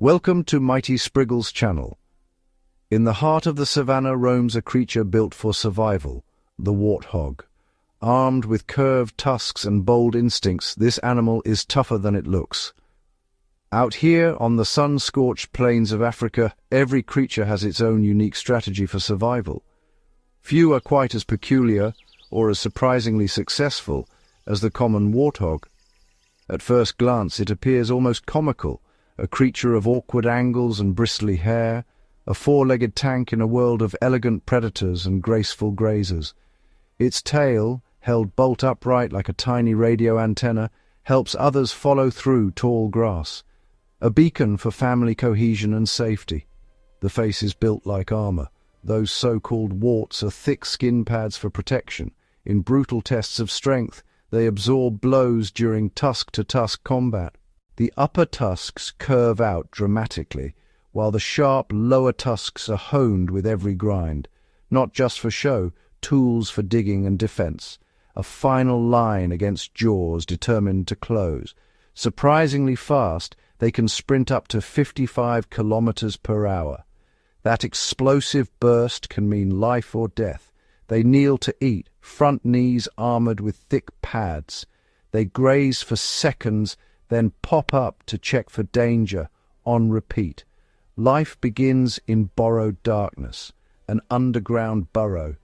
Welcome to Mighty Spriggle's channel. In the heart of the savannah roams a creature built for survival, the warthog. Armed with curved tusks and bold instincts, this animal is tougher than it looks. Out here on the sun-scorched plains of Africa, every creature has its own unique strategy for survival. Few are quite as peculiar or as surprisingly successful as the common warthog. At first glance, it appears almost comical, a creature of awkward angles and bristly hair, a four-legged tank in a world of elegant predators and graceful grazers. Its tail, held bolt upright like a tiny radio antenna, helps others follow through tall grass, a beacon for family cohesion and safety. The face is built like armor. Those so-called warts are thick skin pads for protection. In brutal tests of strength, they absorb blows during tusk-to-tusk combat. The upper tusks curve out dramatically, while the sharp lower tusks are honed with every grind. Not just for show, tools for digging and defense. A final line against jaws determined to close. Surprisingly fast, they can sprint up to 55 kilometers per hour. That explosive burst can mean life or death. They kneel to eat, front knees armored with thick pads. They graze for seconds, then pop up to check for danger, on repeat. Life begins in borrowed darkness, an underground burrow.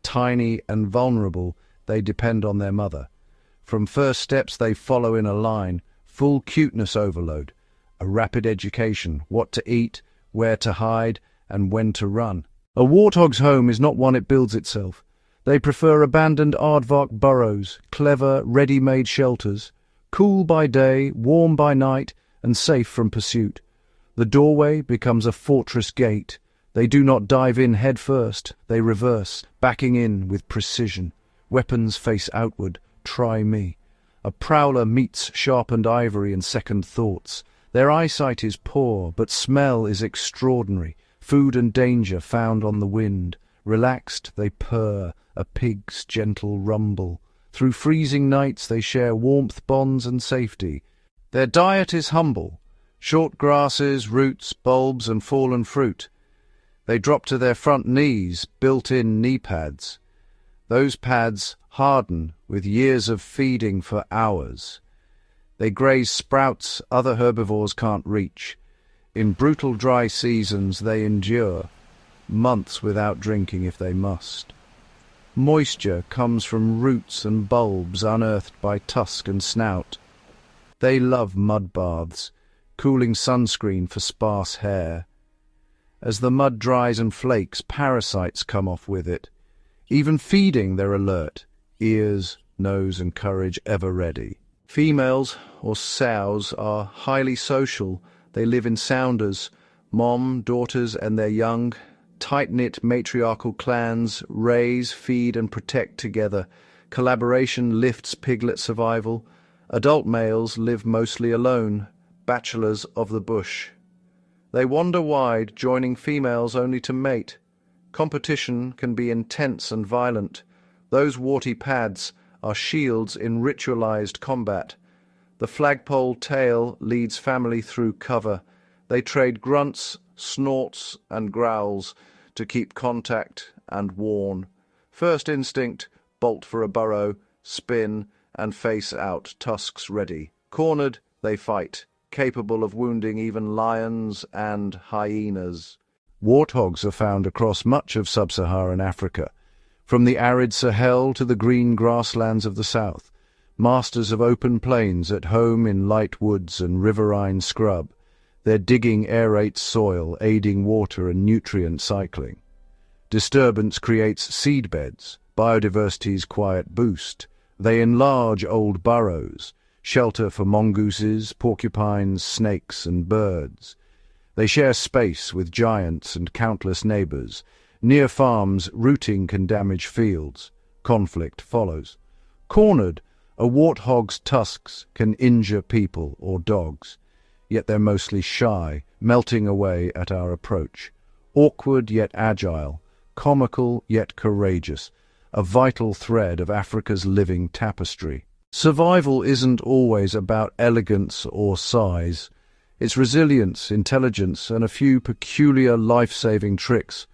Tiny and vulnerable, they depend on their mother. From first steps they follow in a line, full cuteness overload, a rapid education, what to eat, where to hide, and when to run. A warthog's home is not one it builds itself. They prefer abandoned aardvark burrows, clever, ready-made shelters, cool by day, warm by night, and safe from pursuit. The doorway becomes a fortress gate. They do not dive in head first, they reverse, backing in with precision. Weapons face outward, try me. A prowler meets sharpened ivory and second thoughts. Their eyesight is poor, but smell is extraordinary. Food and danger found on the wind. Relaxed, they purr, a pig's gentle rumble. Through freezing nights they share warmth, bonds, and safety. Their diet is humble. Short grasses, roots, bulbs, and fallen fruit. They drop to their front knees, built-in knee pads. Those pads harden with years of feeding for hours. They graze sprouts other herbivores can't reach. In brutal dry seasons they endure, months without drinking if they must. Moisture comes from roots and bulbs unearthed by tusk and snout. They love mud baths, cooling sunscreen for sparse hair. As the mud dries and flakes, parasites come off with it. Even feeding they're alert, ears, nose and courage ever ready. Females, or sows, are highly social. They live in sounders, mom, daughters and their young. Tight-knit matriarchal clans raise, feed and protect together. Collaboration lifts piglet survival. Adult males live mostly alone, bachelors of the bush. They wander wide, joining females only to mate. Competition can be intense and violent. Those warty pads are shields in ritualized combat. The flagpole tail leads family through cover. They trade grunts, snorts and growls to keep contact and warn. First instinct, bolt for a burrow, spin and face out, tusks ready. Cornered, they fight, capable of wounding even lions and hyenas. Warthogs are found across much of sub-Saharan Africa, from the arid Sahel to the green grasslands of the south, masters of open plains at home in light woods and riverine scrub. Their digging aerates soil, aiding water and nutrient cycling. Disturbance creates seedbeds, biodiversity's quiet boost. They enlarge old burrows, shelter for mongooses, porcupines, snakes and birds. They share space with giants and countless neighbors. Near farms, rooting can damage fields. Conflict follows. Cornered, a warthog's tusks can injure people or dogs. Yet they're mostly shy, melting away at our approach. Awkward yet agile, comical yet courageous, a vital thread of Africa's living tapestry. Survival isn't always about elegance or size. its resilience, intelligence, and a few peculiar life-saving tricks.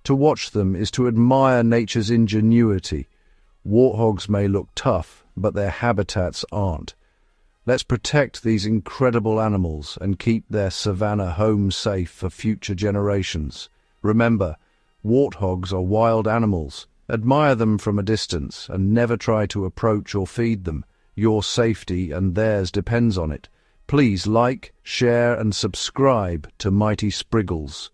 To watch them is to admire nature's ingenuity. Warthogs may look tough, but their habitats aren't. Let's protect these incredible animals and keep their savanna home safe for future generations. Remember, warthogs are wild animals. Admire them from a distance and never try to approach or feed them. Your safety and theirs depends on it. Please like, share and subscribe to Mighty Spriggles.